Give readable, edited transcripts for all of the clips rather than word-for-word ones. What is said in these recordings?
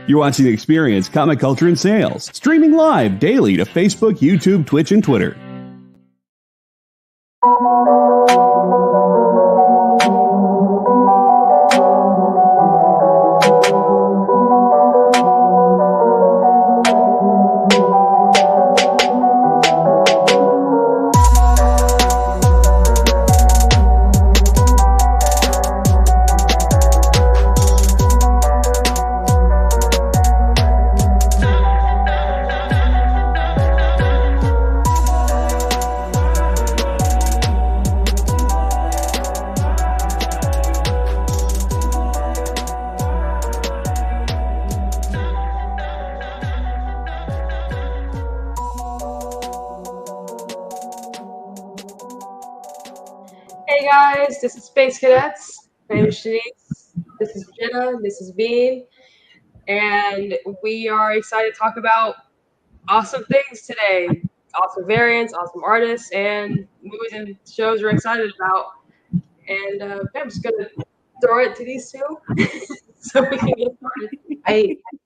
You're watching The Experience Comic Culture and Sales, streaming live daily to Facebook, YouTube, Twitch, and Twitter. Hey guys, this is Space Cadettes. My name is Shanice. This is Jena. This is Bean. And we are excited to talk about awesome things today. Awesome variants, awesome artists, and movies and shows we're excited about. And I'm just going to throw it to these two so we can get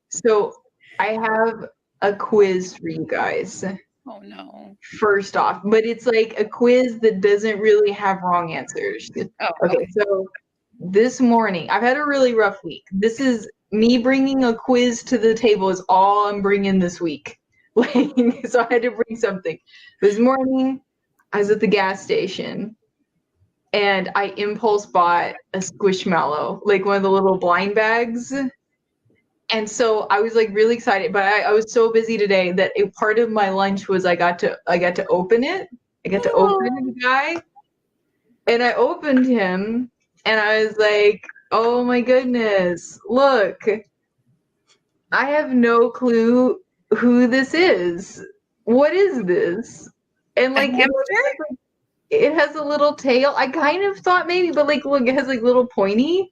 started. I have a quiz for you guys. Oh no. First off, but it's like a quiz that doesn't really have wrong answers. Oh, okay. So this morning, I've had a really rough week. This is me bringing a quiz to the table is all I'm bringing this week. Like, so I had to bring something. This morning, I was at the gas station and I impulse bought a Squishmallow, like one of the little blind bags. And so I was like really excited, but I was so busy today that a part of my lunch was I got to open it. I got to open the guy, and I opened him, and I was like, "Oh my goodness! Look, I have no clue who this is. What is this?" And like it has a little tail. I kind of thought maybe, but like look, it has like little pointy.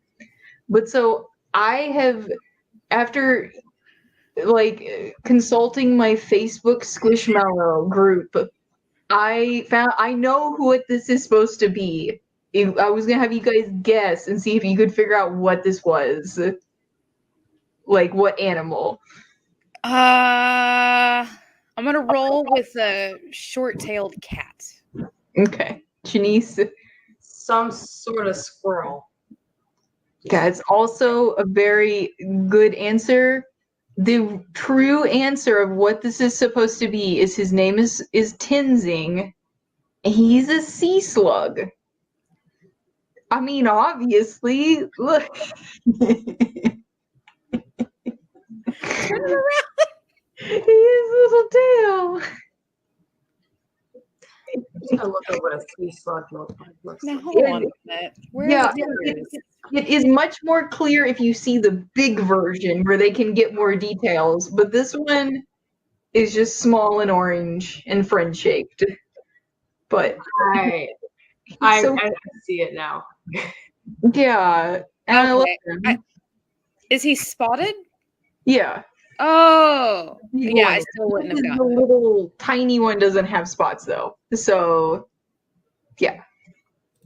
But so I have. After like consulting my Facebook Squishmallow group, I know what this is supposed to be. I was gonna have you guys guess and see if you could figure out what this was. Like what animal? I'm gonna roll with a short-tailed cat. Okay, Shanice. Some sort of squirrel. That's also a very good answer. The true answer of what this is supposed to be is his name is Tenzing. He's a sea slug. I mean, obviously, look. Turn it around. He has a little tail. I'm just gonna look at what a sea slug looks Now like. hold on a minute. Where's It is much more clear if you see the big version where they can get more details, but this one is just small and orange and friend-shaped. But I see it now. Yeah. And I love him. Is he spotted? Yeah. Oh, yeah. I still wouldn't have The gotten it. little tiny one doesn't have spots though. So, yeah.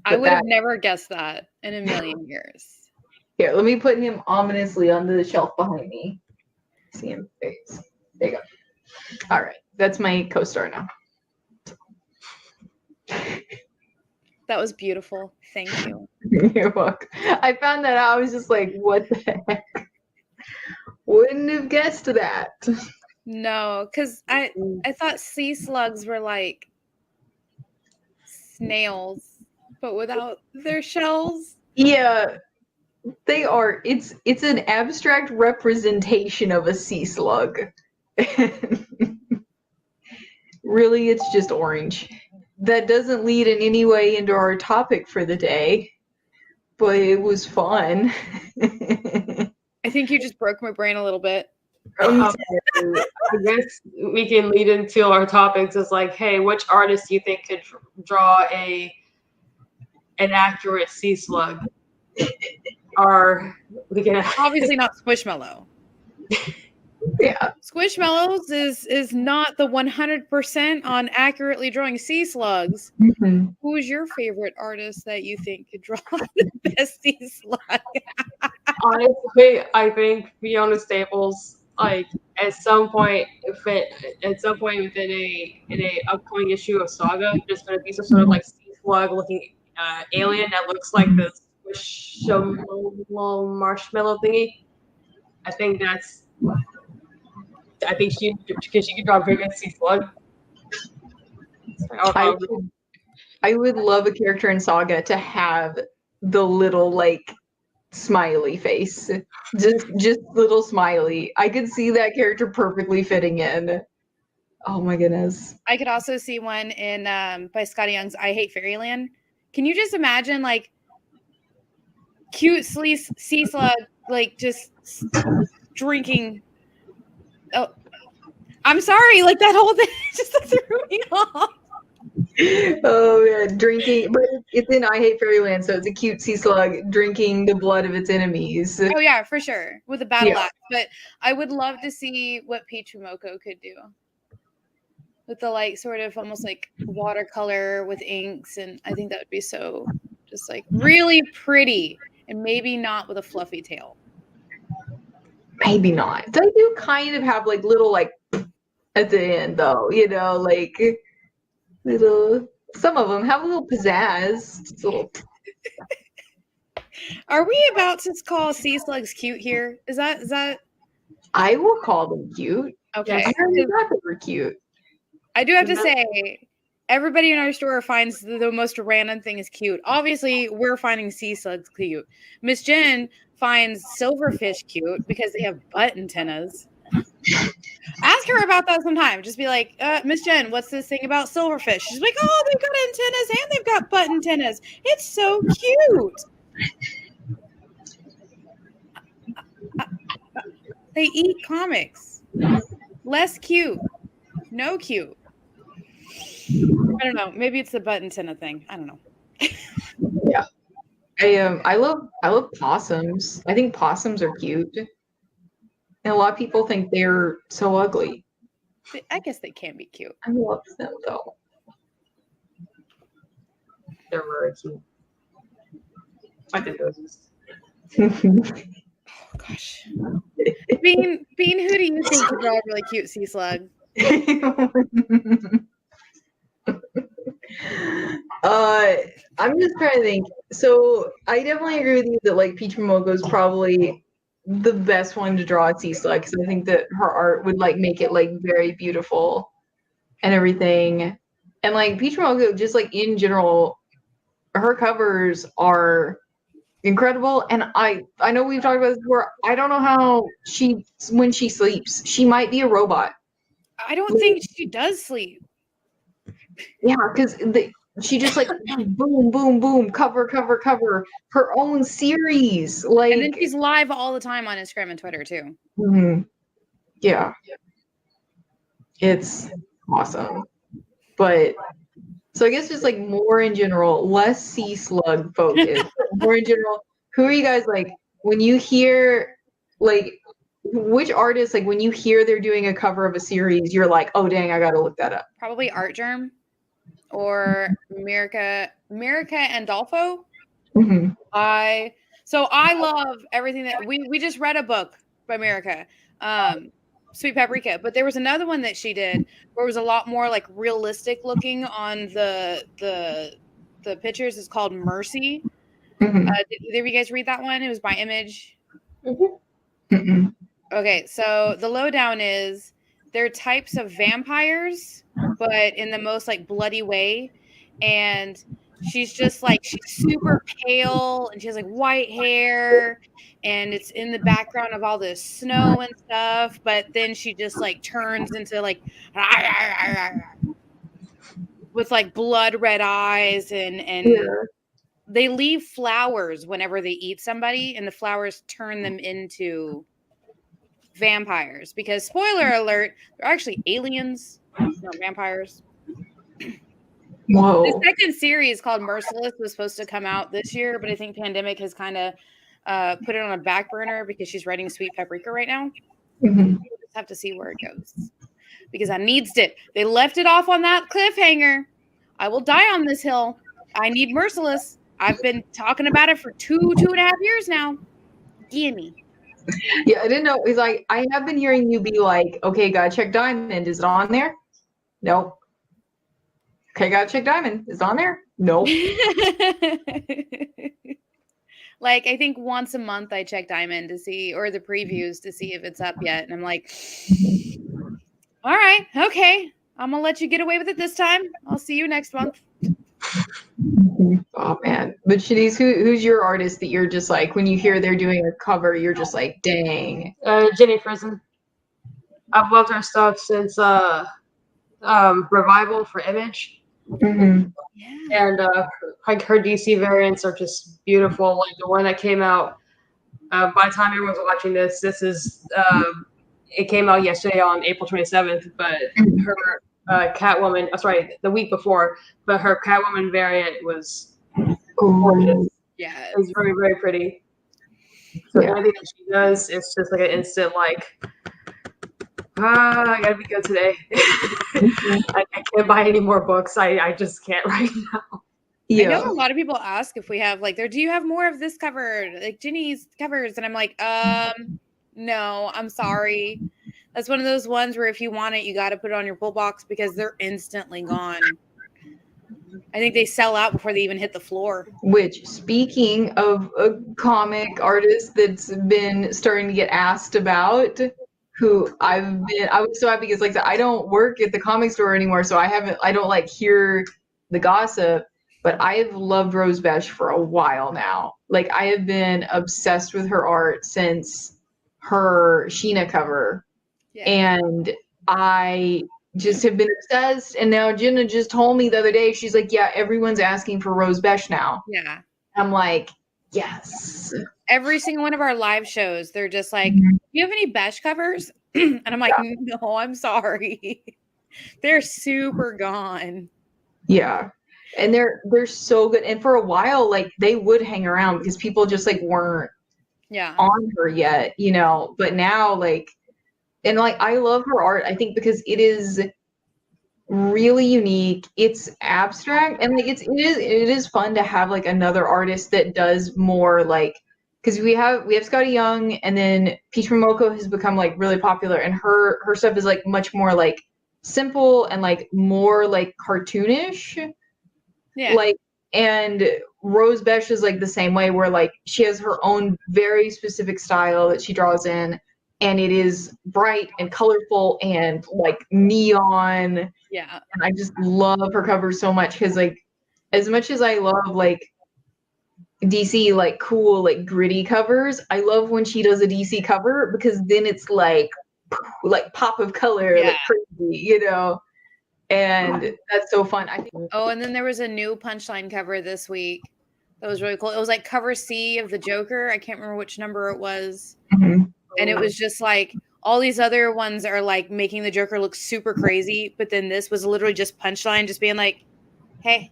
I would have never guessed that in a million years. Here, let me put him ominously on the shelf behind me. See him face. There you go. All right. That's my co-star now. That was beautiful. Thank you. You're welcome. I found that out. I was just like, what the heck? Wouldn't have guessed that. No, because I thought sea slugs were like snails, but without their shells. Yeah, they are. It's an abstract representation of a sea slug. Really, it's just orange. That doesn't lead in any way into our topic for the day, but it was fun. I think you just broke my brain a little bit. I guess we can lead into our topics as like, hey, which artist do you think could draw an accurate sea slug? Or we can Obviously not Squishmallow. Yeah. Squishmallows is not the 100% on accurately drawing sea slugs. Mm-hmm. Who is your favorite artist that you think could draw the best sea slug? Honestly, I think Fiona Staples, like at some point, within a upcoming issue of Saga, there's gonna be some sort of like sea slug looking alien that looks like this marshmallow thingy. I think she could draw a very good sea slug. I would love a character in Saga to have the little like smiley face, just little smiley. I could see that character perfectly fitting in. Oh my goodness. I could also see one in by Scotty Young's I Hate Fairyland. Can you just imagine like cute sea slug like just drinking? Oh, I'm sorry, like that whole thing just threw me off. Oh yeah, drinking, but it's in I Hate Fairyland, so it's a cute sea slug drinking the blood of its enemies. Oh yeah, for sure, with a battle axe. But I would love to see what Peach Momoko could do with the like sort of almost like watercolor with inks, and I think that would be so just like really pretty, and maybe not with a fluffy tail. Maybe not. They do kind of have like little like at the end though, you know, like little. Some of them have a little pizzazz. Just a little. Are we about to call sea slugs cute here? Is that? I will call them cute. Okay. I already thought they were cute. I do have to say, everybody in our store finds the most random thing is cute. Obviously, we're finding sea slugs cute. Miss Jen finds silverfish cute because they have butt antennas. Ask her about that sometime. Just be like, Miss Jen, what's this thing about silverfish? She's like, oh, they've got antennas and they've got butt antennas. It's so cute. They eat comics. Less cute. No cute. I don't know. Maybe it's the butt antenna thing. I don't know. Yeah. I love possums. I think possums are cute. And a lot of people think they're so ugly. I guess they can be cute. I love them though. They're very cute. I think those. Oh gosh. Bean, who do you think would draw a really cute sea slug? I'm just trying to think. So I definitely agree with you that like Peach Momoko is probably the best one to draw a sea slug because I think that her art would like make it like very beautiful and everything. And like Peach Momoko, just like in general, her covers are incredible. And I know we've talked about this before. I don't know how when she sleeps, she might be a robot. I don't think she does sleep. Yeah, because she just like boom, boom, boom, cover, her own series. Like, and then she's live all the time on Instagram and Twitter too. Mm-hmm. Yeah, it's awesome. But so I guess just like more in general, less sea slug focus. More in general, who are you guys like when you hear like which artists like when you hear they're doing a cover of a series, you're like, oh dang, I gotta look that up. Probably Art Germ. Or Mirica Andolfo. Mm-hmm. I love everything that we just read a book by Mirica, Sweet Paprika, but there was another one that she did where it was a lot more like realistic looking on the pictures. It's called Mercy. Mm-hmm. Did either of you guys read that one? It was by Image. Mm-hmm. Mm-hmm. Okay, so the lowdown is they're types of vampires, but in the most like bloody way. And she's just like, she's super pale and she has like white hair and it's in the background of all this snow and stuff. But then she just like turns into like with like blood red eyes and they leave flowers whenever they eat somebody and the flowers turn them into vampires because spoiler alert, they're actually aliens, not vampires. Whoa. The second series called Merciless was supposed to come out this year, but I think pandemic has kind of put it on a back burner because she's writing Sweet Paprika right now. Mm-hmm. We'll just have to see where it goes because I needs it. They left it off on that cliffhanger. I will die on this hill. I need Merciless. I've been talking about it for 2.5 years now. Gimme. Yeah, I didn't know. He's like, I have been hearing you be like, okay, gotta check Diamond. Is it on there? Nope. Okay, gotta check Diamond. Is it on there? Nope. Like, I think once a month I check Diamond to see, or the previews to see if it's up yet. And I'm like, all right, okay. I'm going to let you get away with it this time. I'll see you next month. Oh, man. But Shanice, who's your artist that you're just like, when you hear they're doing a cover, you're just like, dang. Jenny Prison. I've loved her stuff since Revival for Image. Mm-hmm. Yeah. And like her DC variants are just beautiful. Like the one that came out by the time everyone's watching this is it came out yesterday on April 27th. But her Catwoman, the week before. But her Catwoman variant was gorgeous. Yeah, It was very, very pretty. So anything that she does, it's just like an instant like. I gotta be good today. I can't buy any more books. I just can't right now. Yeah. I know a lot of people ask if we have like, do you have more of this cover, like Ginny's covers? And I'm like, no, I'm sorry. That's one of those ones where if you want it, you got to put it on your pull box because they're instantly gone. I think they sell out before they even hit the floor. Which, speaking of a comic artist that's been starting to get asked about, who I was so happy because like I don't work at the comic store anymore, so I don't like hear the gossip, but I have loved Rose Besh for a while now. Like I have been obsessed with her art since her Sheena cover. Yeah. And I just have been obsessed, and now Jena just told me the other day, she's like, yeah, everyone's asking for Rose Besh now. Yeah. I'm like, yes. Every single one of our live shows, they're just like, do you have any Besh covers? And I'm like, no, I'm sorry. They're super gone. Yeah. And they're so good. And for a while, like they would hang around because people just like weren't on her yet, you know, but now like, and like, I love her art, I think because it is really unique. It's abstract and like it is fun to have like another artist that does more like, because we have Scotty Young, and then Peach Momoko has become like really popular, and her stuff is like much more like simple and like more like cartoonish. Yeah. Like, and Rose Besh is like the same way, where like she has her own very specific style that she draws in, and it is bright and colorful and like neon. Yeah. And I just love her covers so much because like as much as I love like DC like cool like gritty covers, I love when she does a DC cover because then it's like pop of color, like crazy, you know. And that's so fun. I think. Oh, and then there was a new Punchline cover this week that was really cool. It was like cover C of the Joker. I can't remember which number it was. Mm-hmm. And it was just like all these other ones are like making the Joker look super crazy, but then this was literally just Punchline just being like, hey.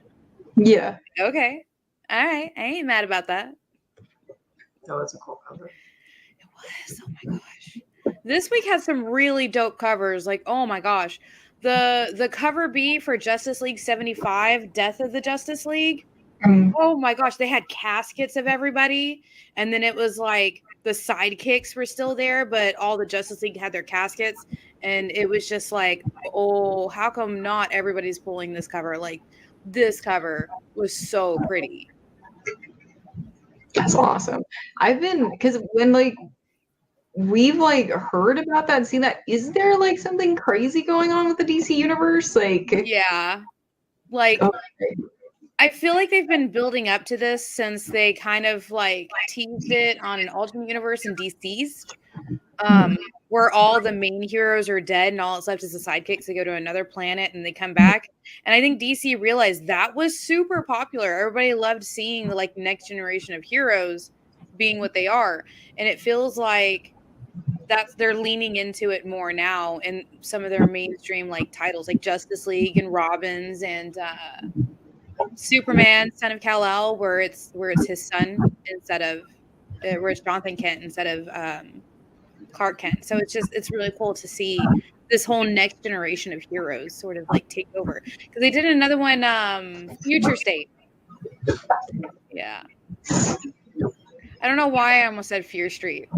Yeah. Okay. All right. I ain't mad about that. That was a cool cover. It was. Oh my gosh. This week had some really dope covers. Like, oh my gosh. The cover B for Justice League 75, Death of the Justice League. Oh my gosh. They had caskets of everybody. And then it was like the sidekicks were still there, but all the Justice League had their caskets. And it was just like, oh, how come not everybody's pulling this cover? Like, this cover was so pretty. That's awesome. Because when like we've like heard about that and seen that, is there like something crazy going on with the DC universe? Like, yeah, like I feel like they've been building up to this since they kind of like teased it on an alternate universe in DC's, where all the main heroes are dead and all that's left is the sidekicks. They go to another planet and they come back. And I think DC realized that was super popular. Everybody loved seeing the like next generation of heroes being what they are. And it feels like they're leaning into it more now in some of their mainstream like titles, like Justice League and Robins and Superman, Son of Kal-El, where it's his son instead of where it's Jonathan Kent instead of Clark Kent. So it's really cool to see this whole next generation of heroes sort of like take over, because they did another one, Future State. Yeah. I don't know why I almost said Fear Street.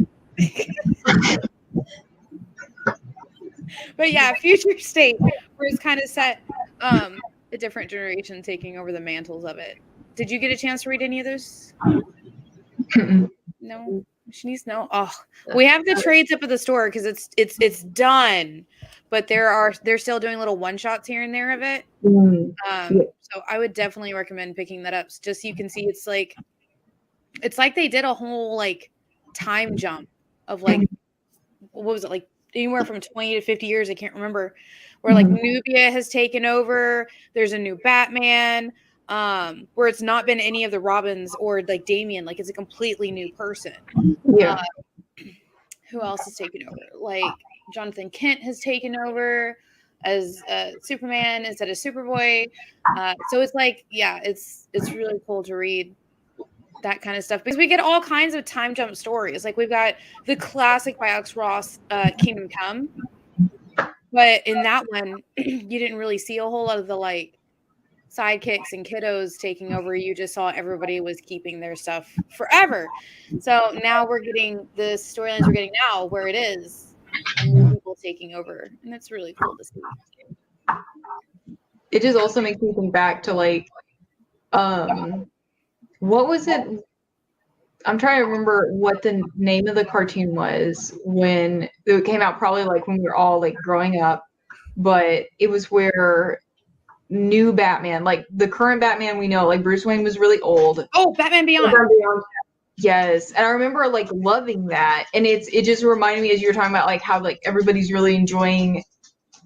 But yeah, Future State, where it's kind of set a different generation taking over the mantles of it. Did you get a chance to read any of those? No? Shanice, no? Oh, we have the trades up at the store because it's done. But they're still doing little one-shots here and there of it. So I would definitely recommend picking that up just so you can see it's like they did a whole like time jump of like what was it, like anywhere from 20 to 50 years, I can't remember, where like Nubia has taken over. There's a new Batman, where it's not been any of the Robins or like Damian, like it's a completely new person. Yeah. Who else has taken over? Like Jonathan Kent has taken over as Superman instead of Superboy. So it's like, yeah, it's really cool to read that kind of stuff because we get all kinds of time jump stories. Like we've got the classic by Alex Ross, Kingdom Come, but in that one, you didn't really see a whole lot of the like sidekicks and kiddos taking over. You just saw everybody was keeping their stuff forever. So now we're getting the storylines we're getting now where it is new people taking over, and that's really cool to see. It just also makes me think back to like what was it? I'm trying to remember what the name of the cartoon was when it came out, probably like when we were all like growing up, but it was where new Batman, like the current Batman we know, like Bruce Wayne was really old. Oh, Batman Beyond. Yes. And I remember like loving that. And it just reminded me as you were talking about like how like everybody's really enjoying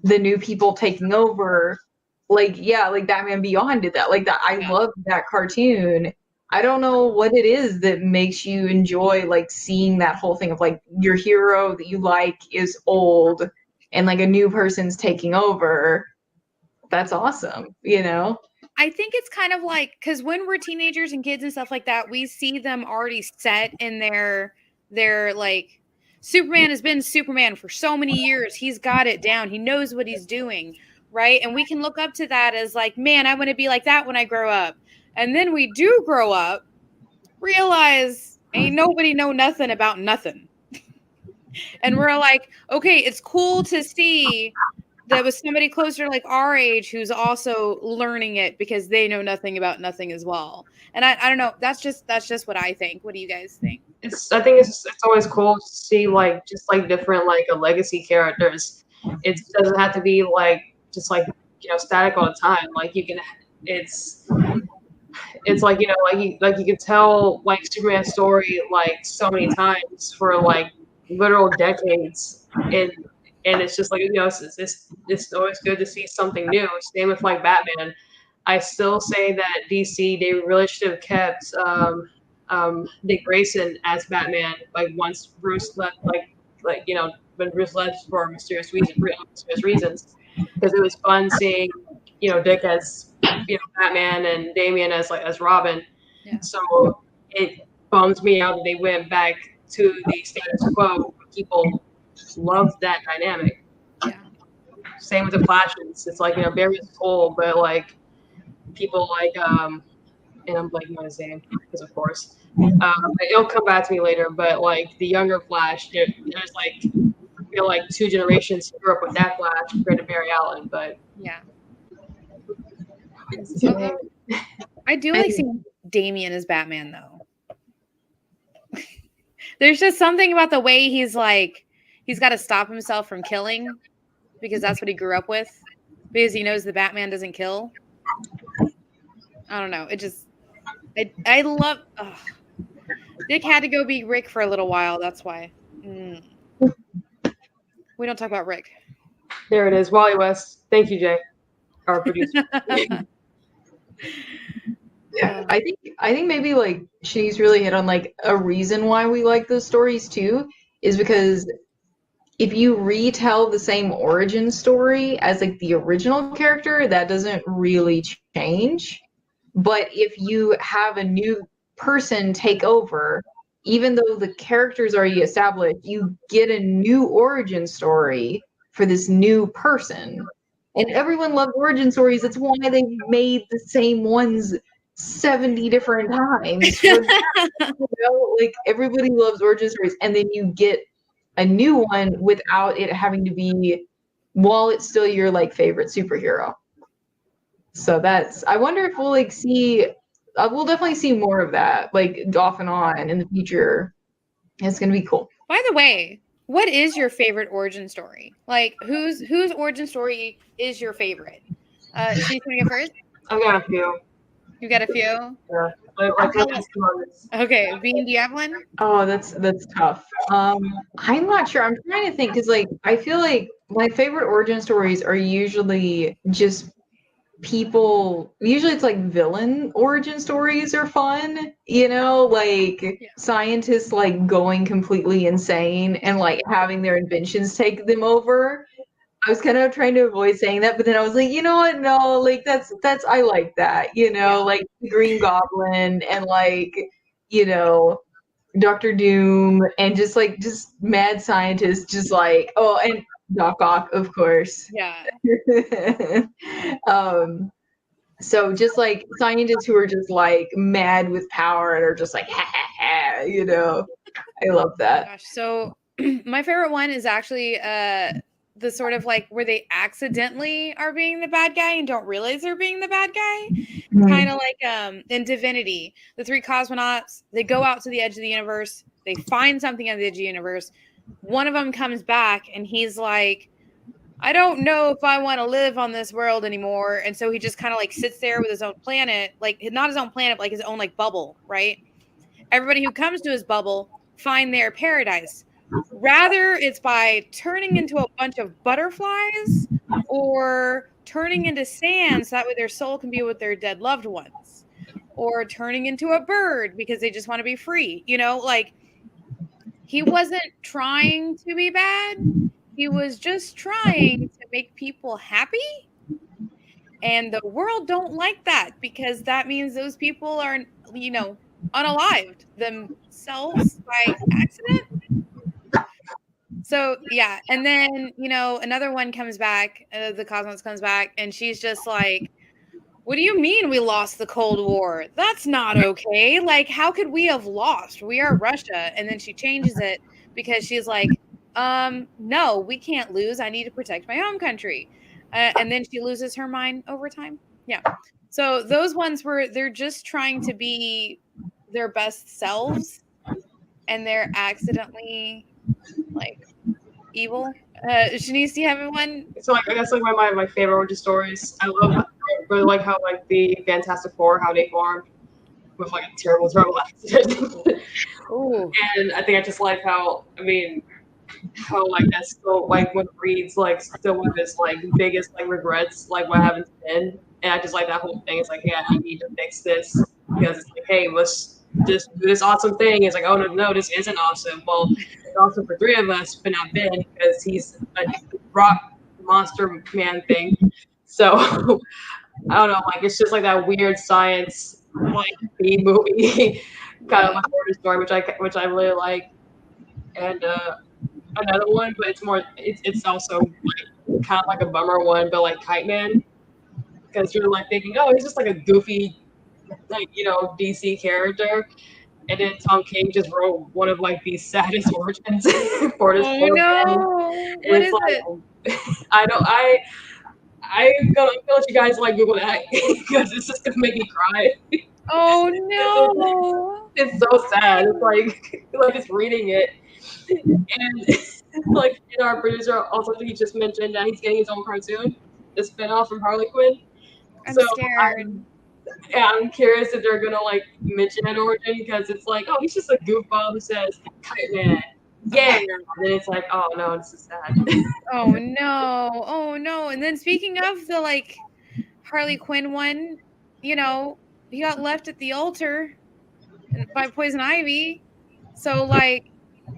the new people taking over. Like, yeah, like Batman Beyond did that. Like that, I love that cartoon. I don't know what it is that makes you enjoy like seeing that whole thing of like your hero that you like is old and like a new person's taking over. That's awesome, you know? I think it's kind of like, because when we're teenagers and kids and stuff like that, we see them already set in their like, Superman has been Superman for so many years. He's got it down. He knows what he's doing, right? And we can look up to that as like, man, I want to be like that when I grow up. And then we do grow up, realize ain't nobody know nothing about nothing. And we're like, okay, it's cool to see that was somebody closer like our age who's also learning it because they know nothing about nothing as well. And I don't know, that's just what I think. What do you guys think? I think it's always cool to see like just like different like a legacy characters. It doesn't have to be like just like, you know, static all the time. Like you can, it's like, you know, like you can tell like Superman's story like so many times for like literal decades, and it's just like, you know, it's always good to see something new. Same with like Batman. I still say that DC, they really should have kept Dick Grayson as Batman. Like once Bruce left, like you know, when Bruce left for mysterious reasons, because it was fun seeing, you know, Dick as, you know, Batman and Damian as Robin. Yeah. So it bums me out that they went back to the status quo. People love that dynamic. Yeah. Same with the Flashes. It's like, you know, Barry's cool, but like people like and I'm blanking on his name because of course it'll come back to me later. But like the younger Flash, there's like, I feel like 2 generations who grew up with that Flash compared to Barry Allen. But yeah. I do like seeing Damian as Batman though. There's just something about the way he's like, he's got to stop himself from killing because that's what he grew up with, because he knows the Batman doesn't kill. I don't know. It just, I love, Dick had to go be Rick for a little while. That's why. We don't talk about Rick. there it is. Wally West. Thank you, Jay, our producer. Yeah, I think maybe like she's really hit on like a reason why we like those stories too, is because if you retell the same origin story as like the original character, that doesn't really change. But if you have a new person take over, even though the character's already established, you get a new origin story for this new person. And everyone loves origin stories. That's why they made the same ones 70 different times. For like everybody loves origin stories, and then you get a new one without it having to be, while it's still your like favorite superhero. So I wonder if we'll like see, we'll definitely see more of that, like off and on in the future. It's gonna be cool. By the way, what is your favorite origin story? Like, whose origin story is your favorite? Shanice, you want to go first? I've got a few. You got a few? Yeah. Okay, Bean, do you have one? Oh, that's tough. I'm not sure. I'm trying to think because like I feel like my favorite origin stories are usually just people, usually it's like villain origin stories are fun, like scientists like going completely insane and like having their inventions take them over. I was kind of trying to avoid saying that, but then I was like, you know what? No, like that's I like that, like the Green Goblin and like, Dr. Doom and just mad scientists, just like, oh, and Doc Ock, of course. Yeah. So just like scientists who are just like mad with power and are just like, ha ha ha, I love that. Gosh, so my favorite one is actually the sort of like where they accidentally are being the bad guy and don't realize they're being the bad guy. Kind of like in Divinity, the 3 cosmonauts, they go out to the edge of the universe, they find something on the edge of the universe. One of them comes back and he's like, I don't know if I want to live on this world anymore. And so he just kind of like sits there with his own planet, like not his own planet, but like his own like bubble, right? Everybody who comes to his bubble find their paradise. Rather, it's by turning into a bunch of butterflies or turning into sand so that way their soul can be with their dead loved ones. Or turning into a bird because they just want to be free. Like he wasn't trying to be bad. He was just trying to make people happy. And the world don't like that because that means those people are, unalived themselves by accident. So, yeah. And then, another one comes back, the cosmonauts comes back, and she's just like, what do you mean we lost the Cold War? That's not okay. Like, how could we have lost? We are Russia. And then she changes it because she's like, no, we can't lose. I need to protect my home country. And then she loses her mind over time. Yeah. So those ones where they're just trying to be their best selves and they're accidentally like evil. Shanice, do you have one? So I guess like my favorite origin stories. I really like how like the Fantastic Four, how they formed with like a terrible accident. Ooh. And I think I just like how like that's still like when Reed's like still one of his like biggest like regrets, like what happens been. And I just like that whole thing. It's like, yeah, I need to fix this because it's like, hey, let's just do this awesome thing. It's like, oh no, this isn't awesome. Well, it's awesome for 3 of us, but not Ben because he's a rock monster man thing. So I don't know, like it's just like that weird science like B movie kind of like origin story, which I really like. And another one, but it's also like, kind of like a bummer one, but like Kite Man, because you're like thinking, oh, he's just like a goofy, like DC character, and then Tom King just wrote one of like the saddest origins for this. Oh no! What is it? I'm gonna let you guys like Google that because it's just gonna make me cry. Oh no! It's so sad. It's like just reading it. And like our producer also he just mentioned that he's getting his own cartoon, the spinoff from Harley Quinn. I'm scared. I'm curious if they're gonna like mention that origin because it's like, oh, he's just a goofball who says Kite Man. Yeah. And then it's like, oh no, this is sad. Oh no. And then speaking of the like Harley Quinn one, he got left at the altar by Poison Ivy. So like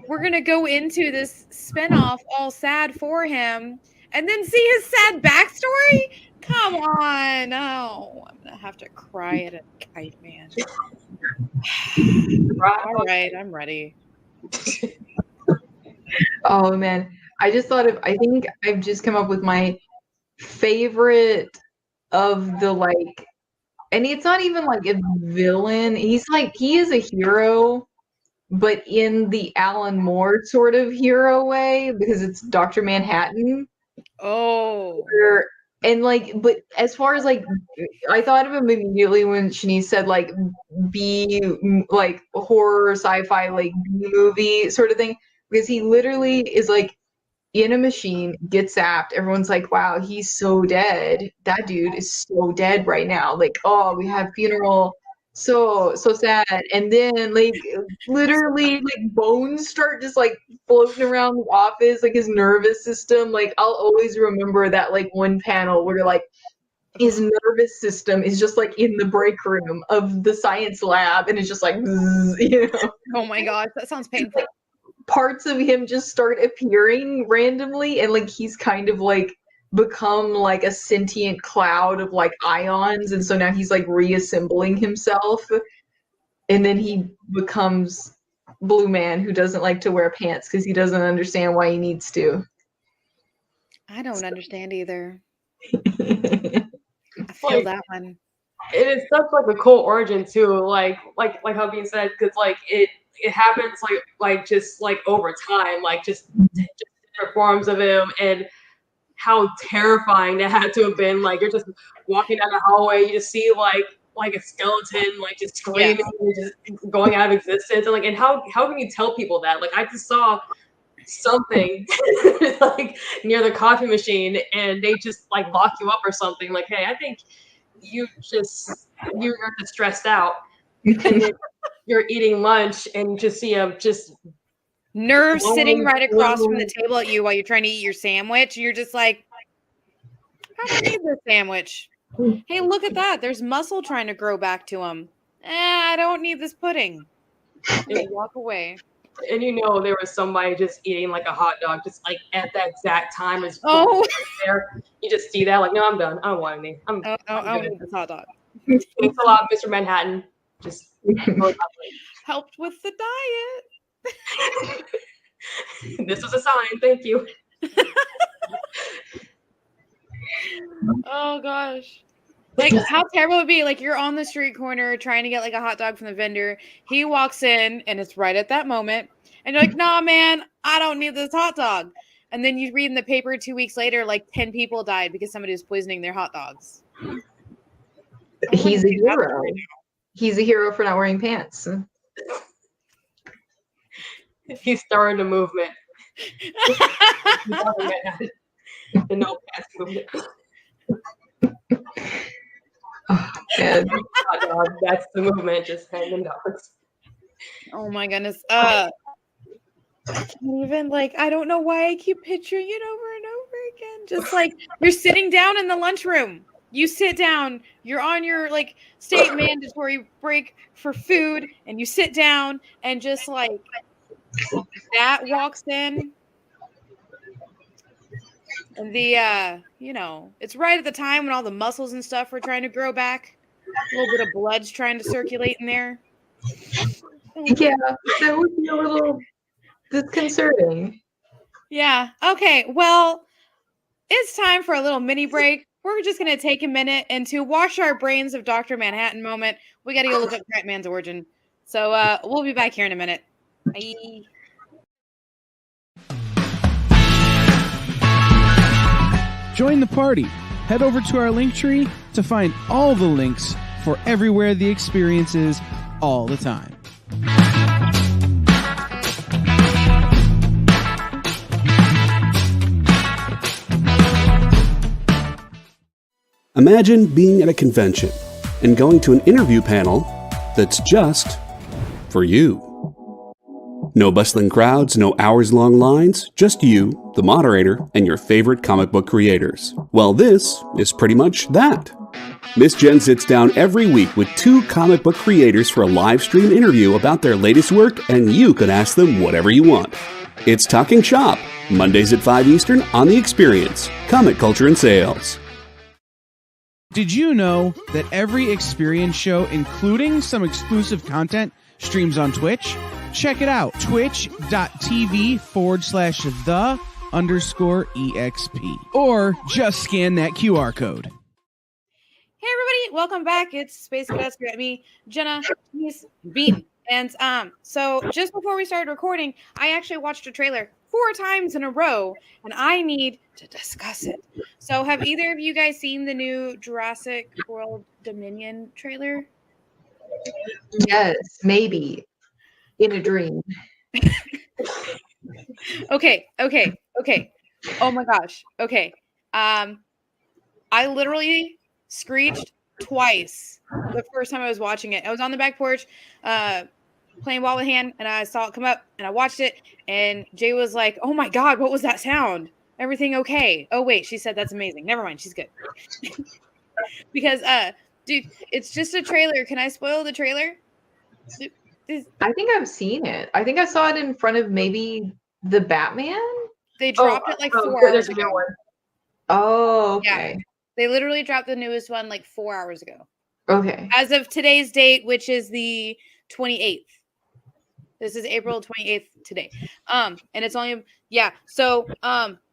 we're gonna go into this spinoff all sad for him and then see his sad backstory? Come on. Oh, I'm gonna have to cry at a Kite Man. All right, I'm ready. Oh man, I think I've just come up with my favorite of the like And it's not even like a villain. He is a hero, but in the Alan Moore sort of hero way, because it's Dr. Manhattan. Oh. And like, but as far as like, I thought of him immediately when Shanice said like B, like horror, sci-fi, like B movie sort of thing, because he literally is like in a machine, gets zapped. Everyone's like, wow, he's so dead. That dude is so dead right now. Like, oh, we have funeral. So sad. And then like literally like bones start just like floating around the office, like his nervous system. Like I'll always remember that like one panel where like his nervous system is just like in the break room of the science lab and it's just like zzz, Oh my god, that sounds painful. Parts of him just start appearing randomly and like he's kind of like become like a sentient cloud of like ions, and so now he's like reassembling himself, and then he becomes Blue Man, who doesn't like to wear pants because he doesn't understand why he needs to. I don't understand either. I feel that one. It is such like a cool origin too, like how being said, because like it happens like just like over time, like just different forms of him, and how terrifying that had to have been. Like you're just walking down the hallway, you just see like a skeleton like just screaming and just going out of existence, and like and how can you tell people that? Like I just saw something like near the coffee machine and they just like lock you up or something. Like, hey, I think you're just stressed out. And then you're eating lunch and you just see a just nerves sitting right across from the table at you while you're trying to eat your sandwich. You're just like, I don't need this sandwich. Hey, look at that. There's muscle trying to grow back to him. I don't need this pudding. And you walk away. And you know there was somebody just eating like a hot dog just like at that exact time as there. You just see that like, no, I'm done. I don't want any. I'm I don't need this hot dog. Thanks a lot, Mr. Manhattan. Just helped with the diet. This was a sign. Thank you. Oh gosh. Like how terrible it would be. Like you're on the street corner trying to get like a hot dog from the vendor. He walks in and it's right at that moment. And you're like, nah, man, I don't need this hot dog. And then you read in the paper 2 weeks later, like 10 people died because somebody was poisoning their hot dogs. He's a hero. He's a hero for not wearing pants. He started a movement. The no pants movement. Oh, man. That's the movement, just hanging dogs. Oh my goodness. I can't even I don't know why I keep picturing it over and over again. Just like you're sitting down in the lunchroom. You sit down, you're on your state mandatory break for food, and you sit down and just that walks in. And the it's right at the time when all the muscles and stuff are trying to grow back. A little bit of blood's trying to circulate in there. Yeah, that would be a little disconcerting. Yeah. Okay. Well, it's time for a little mini break. We're just going to take a minute and to wash our brains of Dr. Manhattan moment. We got to go look up Batman's origin. So we'll be back here in a minute. Bye. Join the party. Head over to our Linktree to find all the links for everywhere the experience is all the time. Imagine being at a convention and going to an interview panel that's just for you. No bustling crowds, no hours-long lines, just you, the moderator, and your favorite comic book creators. Well, this is pretty much that. Miss Jen sits down every week with 2 comic book creators for a live stream interview about their latest work, and you can ask them whatever you want. It's Talking Shop, Mondays at 5 Eastern on The Experience, Comic Culture and Sales. Did you know that every Experience show, including some exclusive content, streams on Twitch? Check it out, twitch.tv/the_EXP. Or just scan that QR code. Hey everybody, welcome back. It's Space Cadettes. You got me, Jena, Shanice, Bean. And so just before we started recording, I actually watched a trailer 4 times in a row, and I need to discuss it. So have either of you guys seen the new Jurassic World Dominion trailer? Yes, maybe. In a dream. Okay. Oh my gosh. Okay. I literally screeched twice the first time I was watching it. I was on the back porch playing ball with hand, and I saw it come up, and I watched it, and Jay was like, oh my God, what was that sound? Everything okay? Oh wait, she said that's amazing. Never mind, she's good. Because dude, it's just a trailer. Can I spoil the trailer? I think I've seen it. I think I saw it in front of maybe the Batman. They dropped it like 4 hours there's a new ago. one. Oh, okay. Yeah. They literally dropped the newest one like 4 hours ago. Okay. As of today's date, which is the 28th. This is April 28th today. And it's only so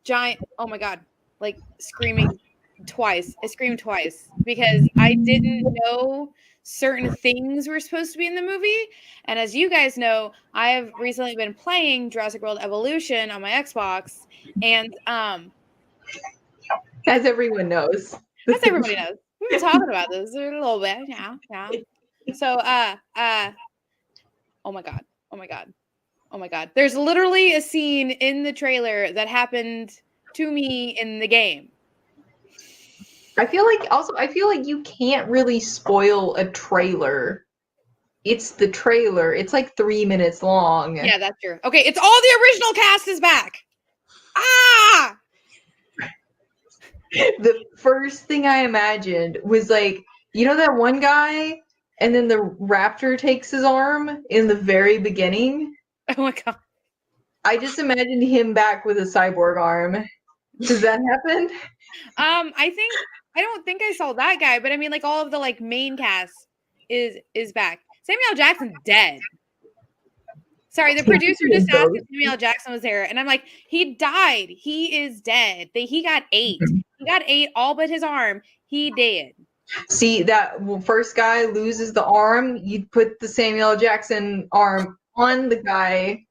giant, oh my God, like screaming twice. I screamed twice because I didn't know certain things were supposed to be in the movie. And as you guys know, I have recently been playing Jurassic World Evolution on my Xbox, and As everyone knows. as everybody knows, we've been talking about this a little bit. Yeah. So oh my God. There's literally a scene in the trailer that happened to me in the game. I feel like you can't really spoil a trailer. It's the trailer. It's like 3 minutes long. Yeah, that's true. Okay, it's all the original cast is back. Ah! The first thing I imagined was like, you know that one guy, and then the raptor takes his arm in the very beginning? Oh my God. I just imagined him back with a cyborg arm. Does that happen? I don't think I saw that guy, but I mean, like, all of the like main cast is back. Samuel L. Jackson's dead. Sorry, the producer just asked if Samuel L. Jackson was there, and I'm like, he died. He is dead. He got 8. He got 8, all but his arm. He dead. See, that first guy loses the arm, you put the Samuel L. Jackson arm on the guy,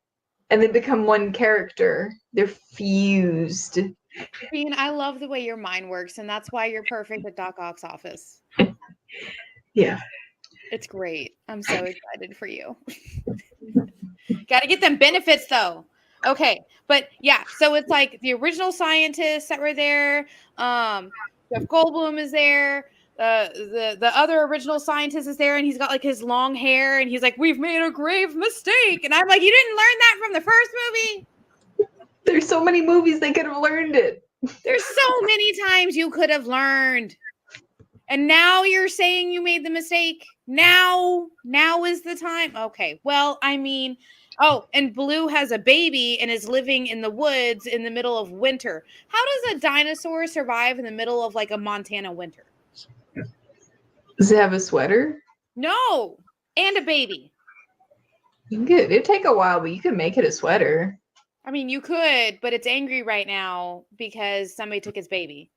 and they become one character. They're fused. Bean, I love the way your mind works, and that's why you're perfect at Doc Ock's office. Yeah. It's great. I'm so excited for you. Got to get them benefits, though. Okay, but yeah, so it's like the original scientists that were there. Jeff Goldblum is there. The other original scientist is there, and he's got like his long hair, and he's like, "We've made a grave mistake," and I'm like, "You didn't learn that from the first movie." There's so many movies they could have learned it. There's so many times you could have learned. And now you're saying you made the mistake. Now is the time. Okay. Well, I mean, and Blue has a baby and is living in the woods in the middle of winter. How does a dinosaur survive in the middle of like a Montana winter? Does it have a sweater? No. And a baby. It'd take a while, but you could make it a sweater. I mean, you could, but it's angry right now because somebody took its baby.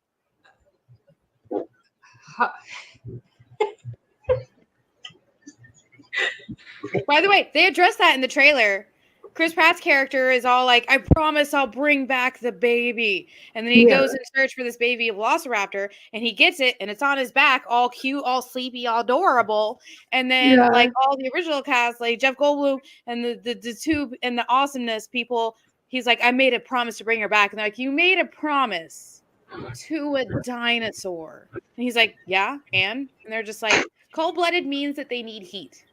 By the way, they addressed that in the trailer. Chris Pratt's character is all like, I promise I'll bring back the baby. And then he goes in search for this baby velociraptor, and he gets it, and it's on his back, all cute, all sleepy, all adorable. And then like all the original cast, like Jeff Goldblum and the Tube and the Awesomeness people, he's like, I made a promise to bring her back. And they're like, you made a promise to a dinosaur. And he's like, yeah, and they're just like, cold-blooded means that they need heat.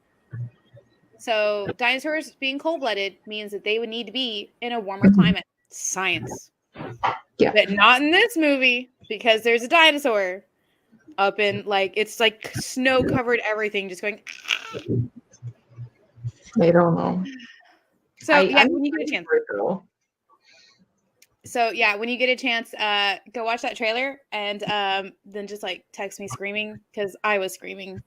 So dinosaurs being cold-blooded means that they would need to be in a warmer climate. Science. Yeah. But not in this movie, because there's a dinosaur up in, like, it's like snow-covered everything, just going. I don't know. So, when you get a chance. So, when you get a chance, go watch that trailer, and then just, like, text me screaming, because I was screaming.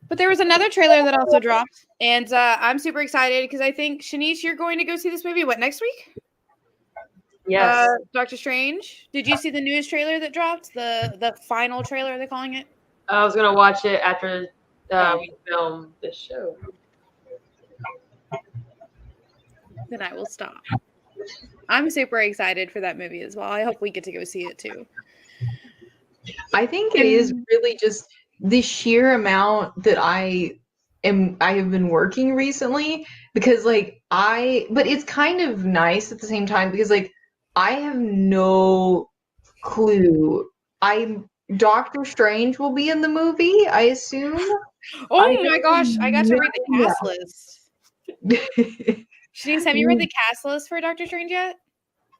But there was another trailer that also dropped, and I'm super excited because I think, Shanice, you're going to go see this movie, next week? Yes. Doctor Strange. Did you see the newest trailer that dropped? The final trailer, they're calling it? I was gonna watch it after we film this show. Then I will stop. I'm super excited for that movie as well. I hope we get to go see it too. I think it is really just the sheer amount that I have been working recently, because like but it's kind of nice at the same time, because like I have no clue. Doctor Strange will be in the movie, I assume. Oh my gosh, I got to read the cast list. Shanice, have you read the cast list for Doctor Strange yet?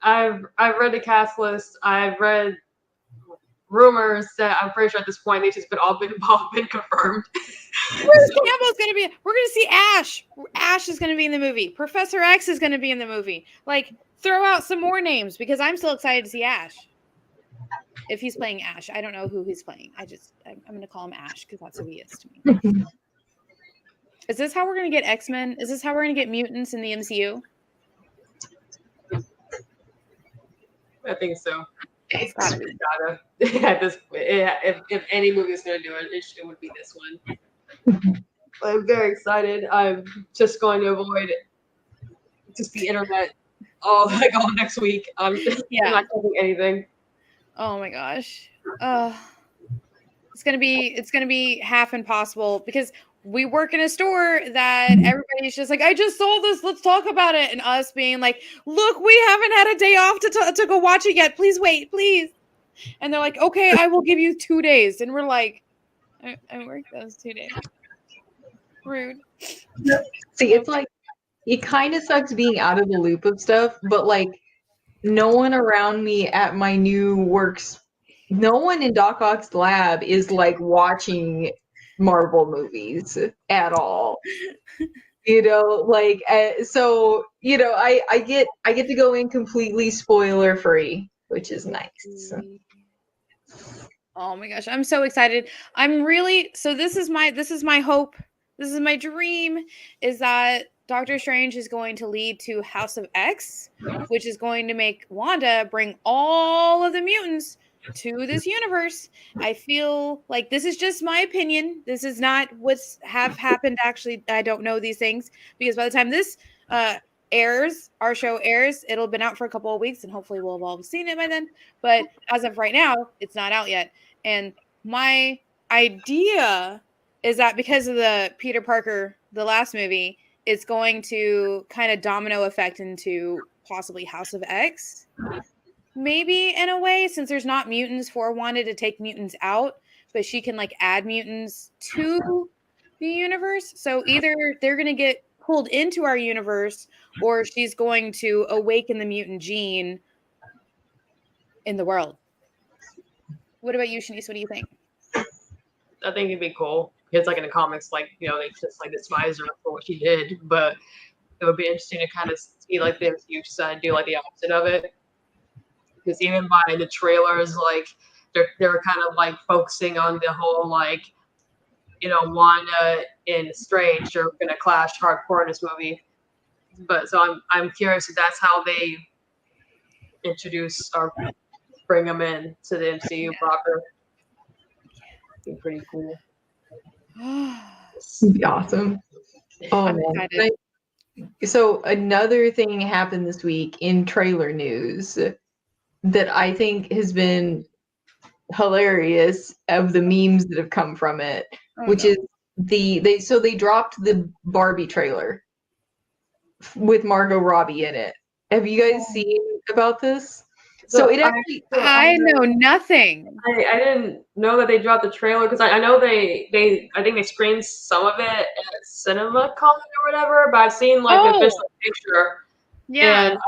I've read the cast list. I've read rumors that I'm pretty sure at this point they've just all been confirmed. Bruce Campbell's gonna be. We're gonna see Ash. Ash is gonna be in the movie. Professor X is gonna be in the movie. Like, throw out some more names, because I'm still excited to see Ash. If he's playing Ash, I don't know who he's playing. I'm gonna call him Ash because that's who he is to me. Is this how we're gonna get X-Men? Is this how we're gonna get mutants in the MCU? I think so. It's gotta be. If any movie is going to do it, it would be this one. I'm very excited. I'm just going to avoid just the internet all next week. I'm not doing anything. Oh my gosh. It's gonna be half impossible, because we work in a store that everybody's just like, I just saw this, let's talk about it. And us being like, look, we haven't had a day off to go watch it yet. Please wait, please. And they're like, okay, I will give you 2 days. And we're like, I work those 2 days. Rude. See, it's like, it kind of sucks being out of the loop of stuff, but like, no one around me at my new works, no one in Doc Ock's lab is like watching Marvel movies at all. Like, so I get to go in completely spoiler free, which is nice. Oh my gosh, I'm so excited. This is my hope. This is my dream, is that Doctor Strange is going to lead to House of X, which is going to make Wanda bring all of the mutants to this universe. I feel like this is just my opinion. This is not what's have happened. Actually, I don't know these things, because by the time this our show airs, it'll have been out for a couple of weeks, and hopefully we'll have all seen it by then. But as of right now, it's not out yet. And my idea is that because of the Peter Parker, the last movie, it's going to kind of domino effect into possibly House of X. Maybe in a way, since there's not mutants for Wanda to take mutants out, but she can like add mutants to the universe. So either they're going to get pulled into our universe, or she's going to awaken the mutant gene in the world. What about you, Shanice? What do you think? I think it'd be cool. It's like in the comics, like, they just like despise her for what she did, but it would be interesting to kind of see like the MCU side do like the opposite of it. Because even by the trailers, like they're kind of like focusing on the whole like, Wanda and Strange are gonna clash hardcore in this movie. But so I'm curious if that's how they introduce or bring them in to the MCU proper. Be pretty cool. It'd be awesome. Oh I'm man. excited. So another thing happened this week in trailer news that I think has been hilarious, of the memes that have come from it, which is they dropped the Barbie trailer with Margot Robbie in it. Have you guys seen about this? So it actually, I know nothing. I didn't know that they dropped the trailer, because I know I think they screened some of it at CinemaCon or whatever, but I've seen like the official picture. Yeah, and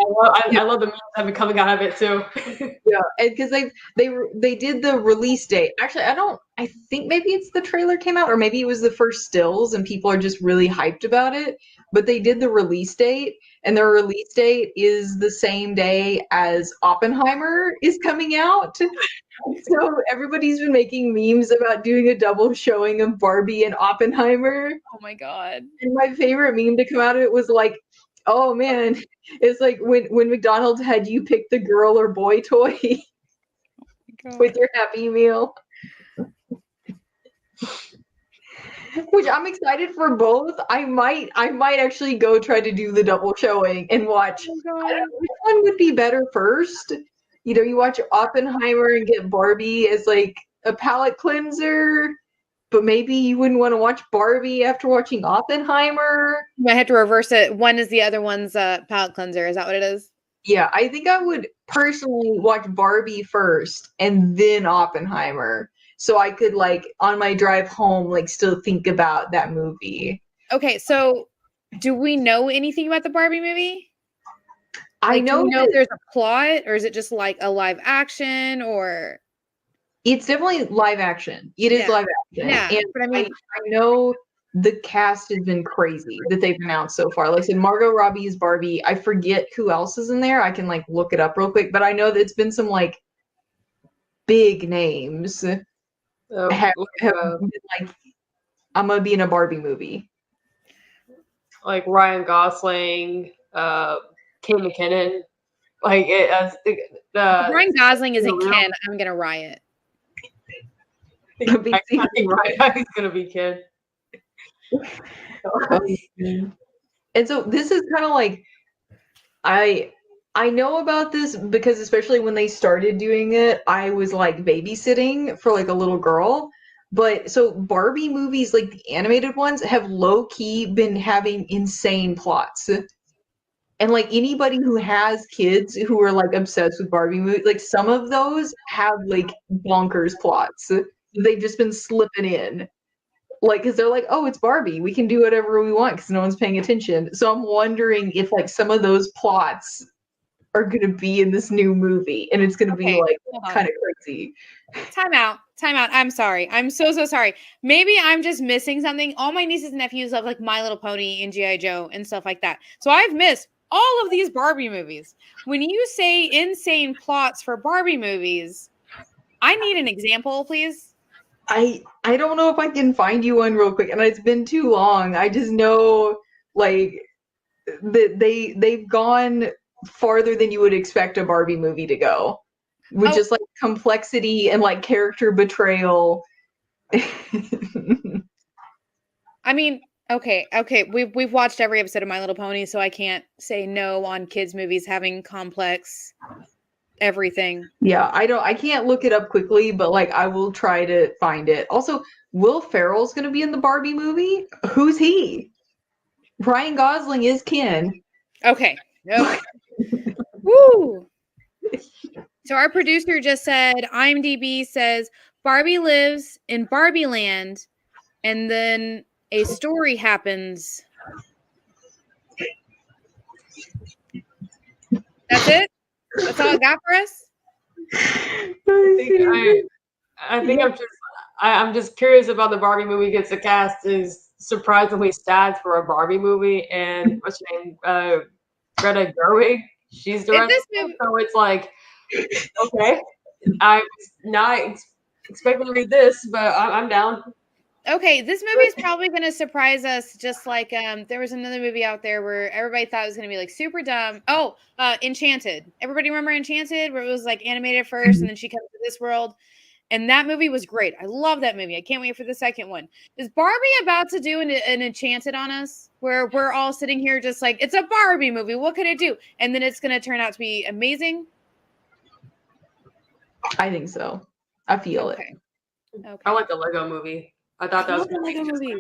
I love the memes that have been coming out of it too. yeah, because they did the release date. Actually, I think maybe it's the trailer came out, or maybe it was the first stills, and people are just really hyped about it. But they did the release date, and their release date is the same day as Oppenheimer is coming out. So everybody's been making memes about doing a double showing of Barbie and Oppenheimer. oh my god. And my favorite meme to come out of it was like, oh man, it's like when McDonald's had you pick the girl or boy toy with your Happy Meal. Which I'm excited for both. I might actually go try to do the double showing and watch. Oh I my don't God. know which one would be better first. You know, you watch Oppenheimer and get Barbie as like a palate cleanser, but maybe you wouldn't want to watch Barbie after watching Oppenheimer. You might have to reverse it. One is the other one's palate cleanser. Is that what it is? Yeah, I think I would personally watch Barbie first and then Oppenheimer. So I could like on my drive home, like still think about that movie. Okay, so do we know anything about the Barbie movie? I Like, do know we know that if there's a plot, or is it just like a live action, or it's definitely live action. It is Yeah. live action. Yeah, And but I mean- I know the cast has been crazy that they've announced so far. Like I said, Margot Robbie is Barbie. I forget who else is in there. I can like look it up real quick, but I know that it's been some like big names have been like, I'm gonna be in a Barbie movie. like Ryan Gosling, Kate McKinnon. Like Ryan Gosling is a real- Ken, I'm gonna riot. I think right, he's gonna be Ken. And so this is kind of like I know about this because especially when they started doing it, I was like babysitting for like a little girl. But so Barbie movies, like the animated ones, have low key been having insane plots. And like anybody who has kids who are like obsessed with Barbie movies, like some of those have like bonkers plots. They've just been slipping in. Like, because they're like, oh, it's Barbie. We can do whatever we want because no one's paying attention. So I'm wondering if like some of those plots are going to be in this new movie and it's going to be like hold on. kind of crazy. Time out. I'm sorry. I'm so sorry. Maybe I'm just missing something. All my nieces and nephews love like My Little Pony and G.I. Joe and stuff like that. So I've missed all of these Barbie movies. When you say insane plots for Barbie movies, I need an example, please. I don't know if I can find you one real quick, and it's been too long. I just know like that they've gone farther than you would expect a Barbie movie to go, with just like complexity and like character betrayal. I mean, okay. We've watched every episode of My Little Pony, so I can't say no on kids' movies having complex everything. Yeah, I can't look it up quickly, but like I will try to find it. Also, Will Ferrell's gonna be in the Barbie movie. Who's he? Ryan Gosling is Ken. Okay. Woo! So our producer just said IMDb says Barbie lives in Barbie Land, and then a story happens. That's it? That's all I got for us? I'm just curious about the Barbie movie because the cast is surprisingly stacked for a Barbie movie, and what's her name? Greta Gerwig. She's directing it, so it's like, okay, I was not expecting to read this, but I'm down. Okay, this movie is probably going to surprise us, just like there was another movie out there where everybody thought it was going to be like super dumb. Oh, Enchanted. Everybody remember Enchanted, where it was like animated first, and then she comes to this world, and that movie was great. I love that movie. I can't wait for the second one. Is Barbie about to do an Enchanted on us, where we're all sitting here just like, it's a Barbie movie, what could it do? And then it's going to turn out to be amazing? I think so. I feel it. Okay. I like the Lego movie. I thought that was the Lego movie.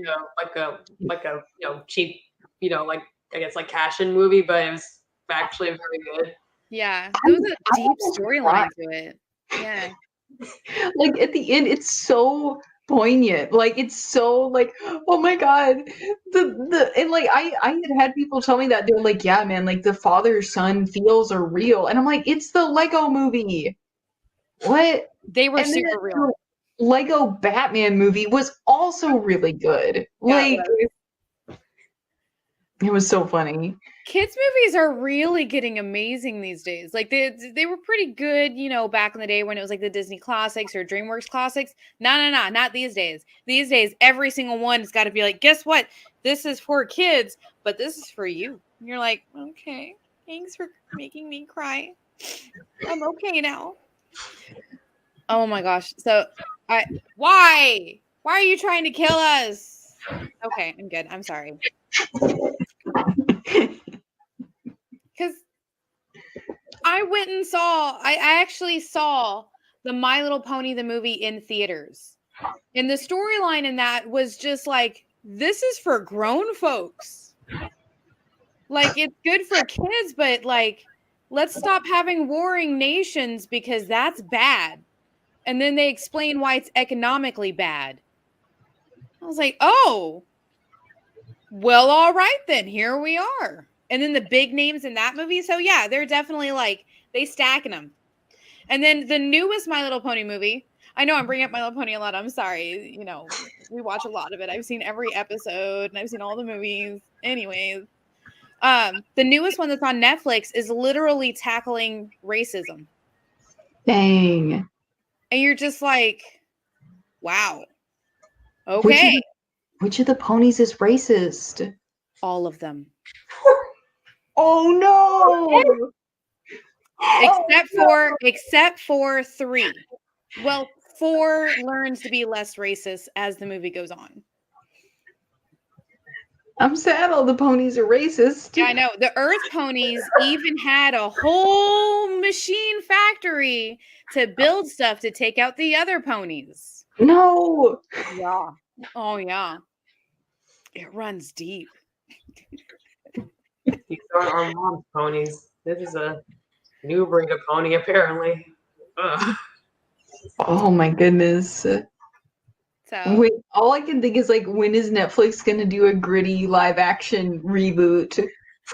like a cheap, like I guess like cash-in movie, but it was actually very good. Yeah, there was a deep storyline to it. Yeah. Like at the end, it's so poignant. Like it's so like, oh my god, and like I had people tell me that they're like, yeah, man, like the father-son feels are real, and I'm like, it's the Lego movie. What? They were super real. Lego Batman movie was also really good. Like it was so funny. Kids movies are really getting amazing these days. Like they were pretty good, back in the day when it was like the Disney classics or DreamWorks classics. No, not these days. These days, every single one has got to be like, guess what? This is for kids, but this is for you. And you're like, okay, thanks for making me cry. I'm okay now. Oh my gosh. So why? Why are you trying to kill us? Okay, I'm good. I'm sorry. Because I actually saw the My Little Pony, the movie, in theaters. And the storyline in that was just like, this is for grown folks. Like, it's good for kids, but like, let's stop having warring nations because that's bad. And then they explain why it's economically bad. I was like, oh, well, all right then, here we are. And then the big names in that movie. So yeah, they're definitely like, they stacking them. And then the newest My Little Pony movie. I know I'm bringing up My Little Pony a lot. I'm sorry. You know, we watch a lot of it. I've seen every episode and I've seen all the movies. Anyways, the newest one that's on Netflix is literally tackling racism. Dang. And you're just like, wow. Okay. Which of the ponies is racist? All of them. Oh no! Except for 3. Well, 4 learns to be less racist as the movie goes on. I'm sad all the ponies are racist. Yeah, I know. The Earth ponies even had a whole machine factory to build stuff to take out the other ponies. No. Yeah. Oh yeah. It runs deep. These are our mom's ponies. This is a new breed of pony, apparently. Ugh. Oh my goodness. So Wait, all I can think is like, when is Netflix gonna do a gritty live action reboot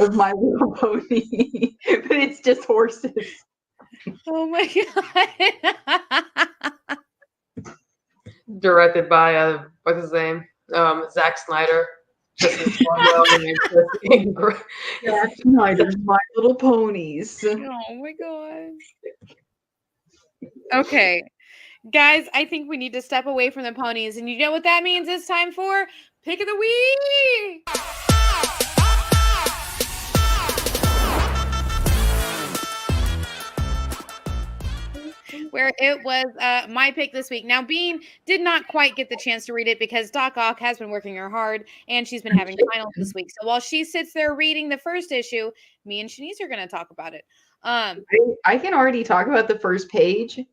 of My Little Pony? But it's just horses. oh my god. Directed by what's his name? Zack Snyder. Zack Snyder's My Little Ponies. Oh my god. Okay. Guys, I think we need to step away from the ponies. And you know what that means? It's time for Pick of the Week. Where it was my pick this week. Now, Bean did not quite get the chance to read it because Doc Ock has been working her hard and she's been having finals this week. So while she sits there reading the first issue, me and Shanice are going to talk about it. I can already talk about the first page.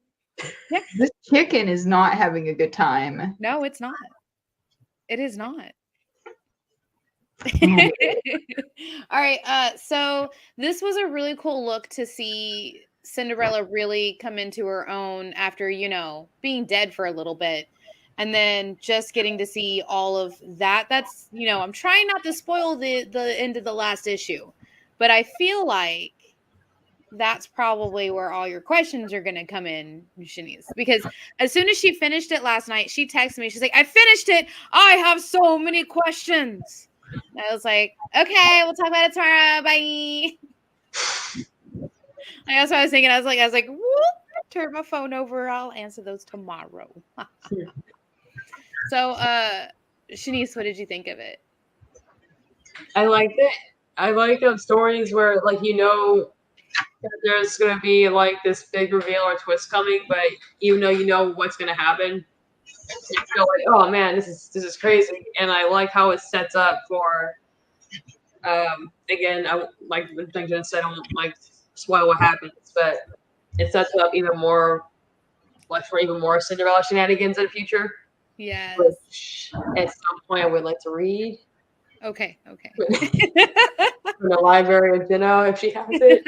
Yeah. This chicken is not having a good time. No, it's not. It is not. All right. So this was a really cool look to see Cinderella really come into her own after, you know, being dead for a little bit. And then just getting to see all of that. That's, you know, I'm trying not to spoil the end of the last issue. But I feel like that's probably where all your questions are going to come in, Shanice. Because as soon as she finished it last night, she texted me. She's like, I finished it. I have so many questions. And I was like, okay, we'll talk about it tomorrow. Bye. That's what I was thinking. I was like, whoop, turn my phone over. I'll answer those tomorrow. So, Shanice, what did you think of it? I liked it. I like stories where, like, you know, there's going to be like this big reveal or twist coming, but even though you know what's going to happen, you feel like, oh man, this is crazy. And I like how it sets up for again, I like Jen said, I don't like spoil what happens, but it sets up even more, like, for even more Cinderella shenanigans in the future. Yes. Which at some point I would like to read. Okay. From the library of Jena, if she has it.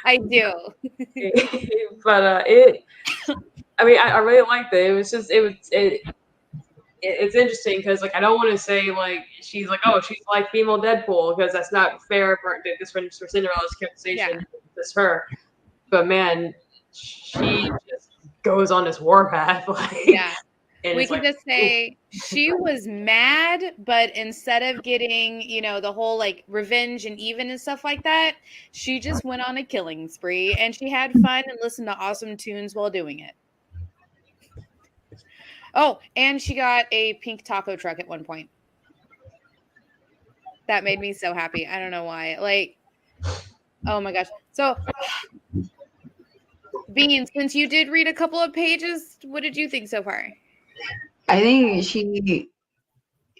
I do. But I mean, I really liked it. It was just it's interesting because, like, I don't want to say like she's like, oh, she's like female Deadpool, because that's not fair for Cinderella's characterization. It's her, but man, she just goes on this warpath. Like, yeah. And we can just say she was mad, but instead of getting, you know, the whole like revenge and even and stuff like that, she just went on a killing spree and she had fun and listened to awesome tunes while doing it. Oh, and she got a pink taco truck at one point. That made me so happy. I don't know why. Like, oh my gosh. So, Bean, since you did read a couple of pages, what did you think so far? I think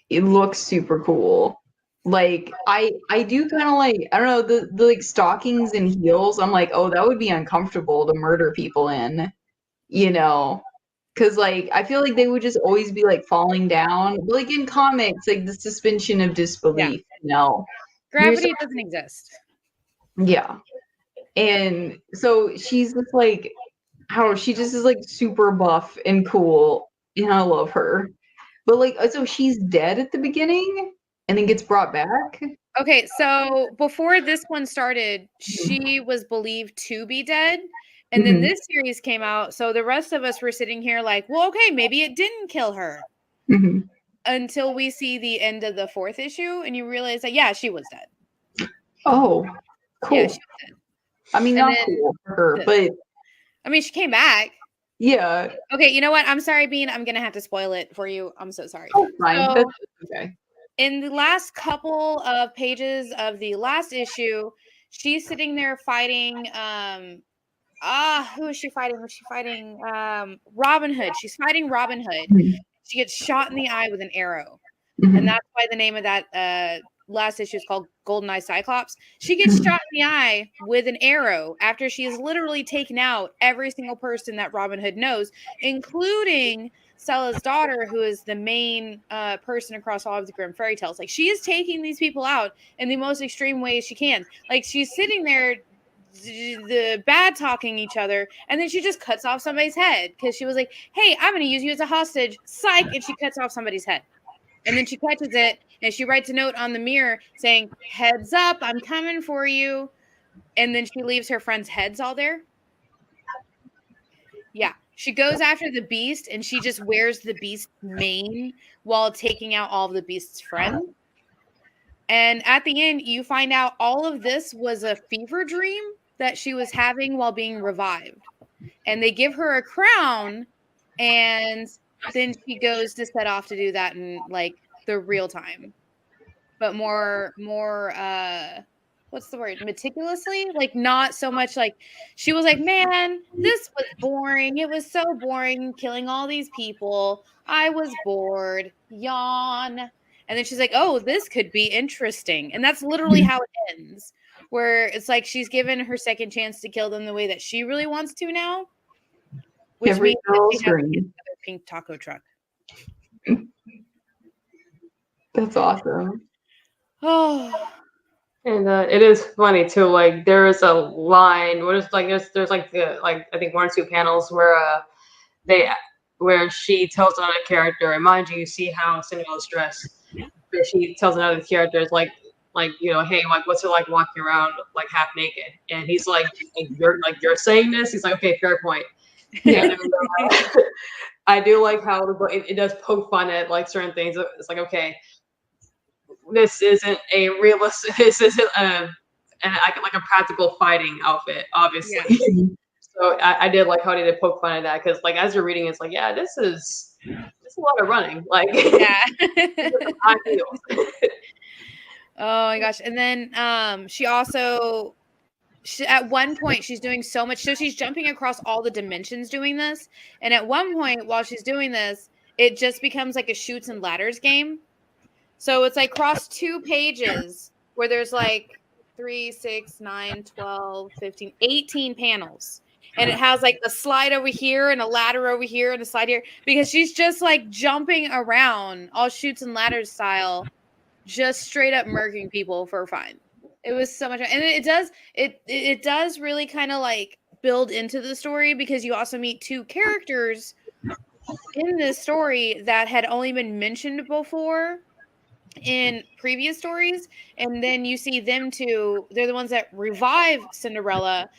it looks super cool. Like I do kind of like, I don't know, the like stockings and heels. I'm like, oh, that would be uncomfortable to murder people in, you know. Cause like I feel like they would just always be like falling down. But, like in comics, like the suspension of disbelief, you know. Gravity doesn't exist. Yeah. And so she's just like, how she just is like super buff and cool, and I love her. But like, so she's dead at the beginning and then gets brought back. Okay, so before this one started, she was believed to be dead. And then this series came out. So the rest of us were sitting here like, well, okay, maybe it didn't kill her. Until we see the end of the 4th issue and you realize that, yeah, she was dead. Oh, cool. Yeah, she was dead. I mean, not cool for her, but I mean, she came back. Yeah. Okay, you know what? I'm sorry, Bean. I'm gonna have to spoil it for you. I'm so sorry. Oh, fine. So, That's okay. in the last couple of pages of the last issue, she's sitting there fighting. Who is she fighting? Was she fighting? Robin Hood. She's fighting Robin Hood. She gets shot in the eye with an arrow, and that's why the name of that last issue is called GoldenEye Cyclops. She gets shot in the eye with an arrow after she has literally taken out every single person that Robin Hood knows, including Stella's daughter, who is the main person across all of the Grimm fairy tales. Like, she is taking these people out in the most extreme ways she can. Like, she's sitting there the bad talking each other, and then she just cuts off somebody's head because she was like, hey, I'm going to use you as a hostage, psych, and she cuts off somebody's head. And then she catches it, and she writes a note on the mirror saying, heads up, I'm coming for you. And then she leaves her friends' heads all there. Yeah. She goes after the beast, and she just wears the beast's mane while taking out all of the beast's friends. And at the end, you find out all of this was a fever dream that she was having while being revived. And they give her a crown, and then she goes to set off to do that in like the real time, but more what's the word, meticulously, like not so much like she was like, man, this was boring, it was so boring killing all these people, I was bored, yawn. And then she's like, oh, this could be interesting. And that's literally how it ends, where it's like she's given her second chance to kill them the way that she really wants to now. Which means that she has another pink taco truck. That's awesome. Oh, and it is funny too. Like there is a line where it's like there's like the like I think 1 or 2 panels where where she tells another character, and mind you see how Cinderella's dressed. But she tells another character like you know, hey, like what's it like walking around like half naked? And he's like you're saying this? He's like, okay, fair point. Yeah. I do like how it does poke fun at like certain things. It's like, okay, this isn't a realistic. This isn't like a practical fighting outfit, obviously. Yeah. So I did like how they did poke fun at that, because like as you're reading, it's like, yeah, this is a lot of running. Like, yeah. I feel. Oh my gosh! And then she also. At one point, she's doing so much. So she's jumping across all the dimensions doing this. And at one point, while she's doing this, it just becomes like a shoots and ladders game. So it's like across 2 pages where there's like 3, 6, 9, 12, 15, 18 panels. And it has like a slide over here and a ladder over here and a slide here. Because she's just like jumping around all shoots and ladders style, just straight up murking people for fun. It was so much, and it does really kind of like build into the story, because you also meet 2 characters in this story that had only been mentioned before in previous stories, and then you see them 2. They're the ones that revive Cinderella.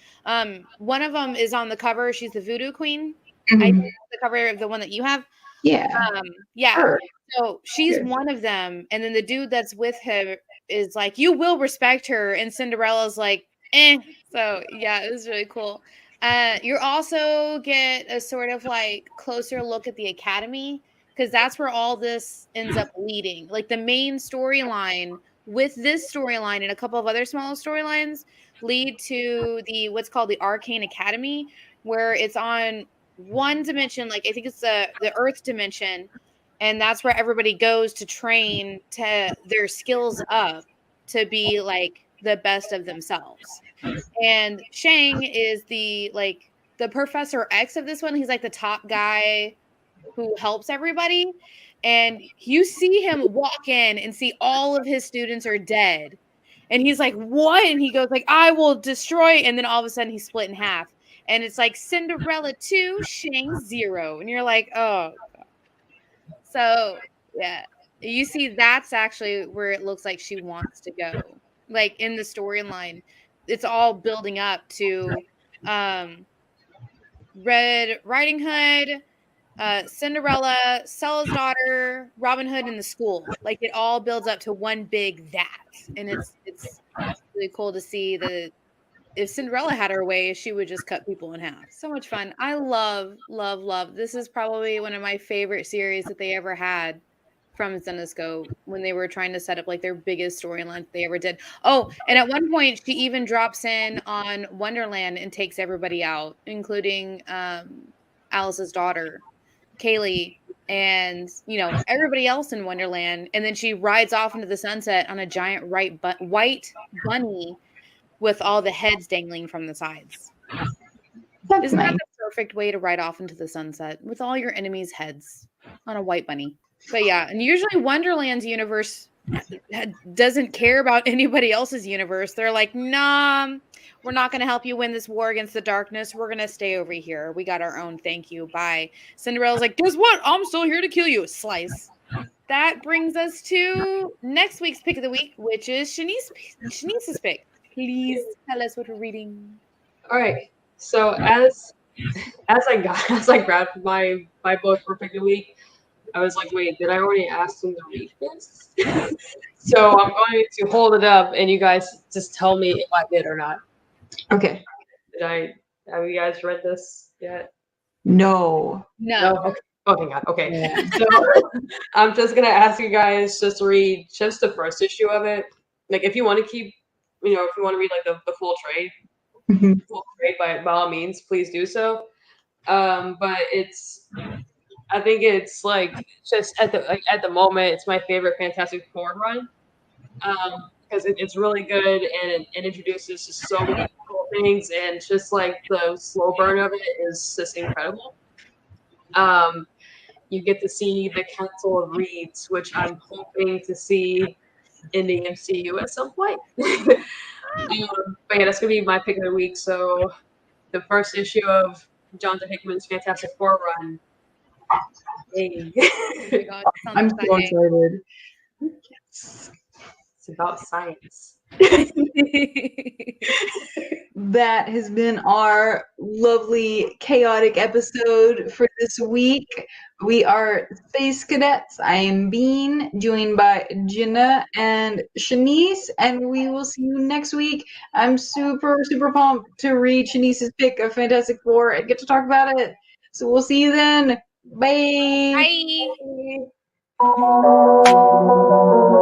One of them is on the cover. She's the Voodoo Queen. I think the cover of the one that you have. Yeah. Yeah. Sure. So she's one of them, and then the dude that's with her is like, you will respect her, and Cinderella's like, eh. So yeah, it was really cool. You also get a sort of like closer look at the Academy, because that's where all this ends up leading. Like the main storyline with this storyline and a couple of other small storylines lead to what's called the Arcane Academy, where it's on one dimension, like I think it's the Earth dimension, and that's where everybody goes to train to their skills up to be like the best of themselves. And Shang is the Professor X of this one. He's like the top guy who helps everybody. And you see him walk in and see all of his students are dead. And he's like, what? And he goes like, I will destroy. And then all of a sudden he's split in half. And it's like Cinderella 2, Shang 0. And you're like, oh. So, yeah. You see, that's actually where it looks like she wants to go. Like, in the storyline, it's all building up to Red Riding Hood, Cinderella, Stella's daughter, Robin Hood, and the school. Like, it all builds up to one big that. And it's really cool to see that if Cinderella had her way, she would just cut people in half. So much fun. I love. This is probably one of my favorite series that they ever had from Zenescope when they were trying to set up like their biggest storyline they ever did. Oh, and at one point she even drops in on Wonderland and takes everybody out, including Alice's daughter, Kaylee, and everybody else in Wonderland. And then she rides off into the sunset on a giant white bunny with all the heads dangling from the sides. Isn't that the perfect way to ride off into the sunset with all your enemies' heads on a white bunny? But yeah, and usually Wonderland's universe doesn't care about anybody else's universe. They're like, nah, we're not going to help you win this war against the darkness. We're going to stay over here. We got our own. Thank you. Bye. Cinderella's like, guess what? I'm still here to kill you. Slice. That brings us to next week's pick of the week, which is Shanice's pick. Please tell us what we're reading. All right. So as I grabbed my book for pick of the week, I was like, wait, did I already ask them to read this? So I'm going to hold it up, and you guys just tell me if I did or not. Okay. Have you guys read this yet? No. Okay. Okay, God. Okay. Yeah. So I'm just gonna ask you guys just to read just the first issue of it. Like, if you want to keep, if you want to read like the full trade, by all means, please do so. But I think it's like just at the moment, it's my favorite Fantastic Four run, because it's really good and it introduces just so many cool things, and just like the slow burn of it is just incredible. You get to see the Council of Reeds, which I'm hoping to see in the MCU at some point. But yeah, that's gonna be my pick of the week. So the first issue of Jonathan Hickman's Fantastic Four run. Hey. Oh my God, I'm so excited. It's about science. That has been our lovely chaotic episode for this week. We are Space Cadets. I am Bean, joined by Jena and Shanice, and we will see you next week. I'm super, super pumped to read Shanice's pick of Fantastic Four and get to talk about it. So we'll see you then. Bye. Bye.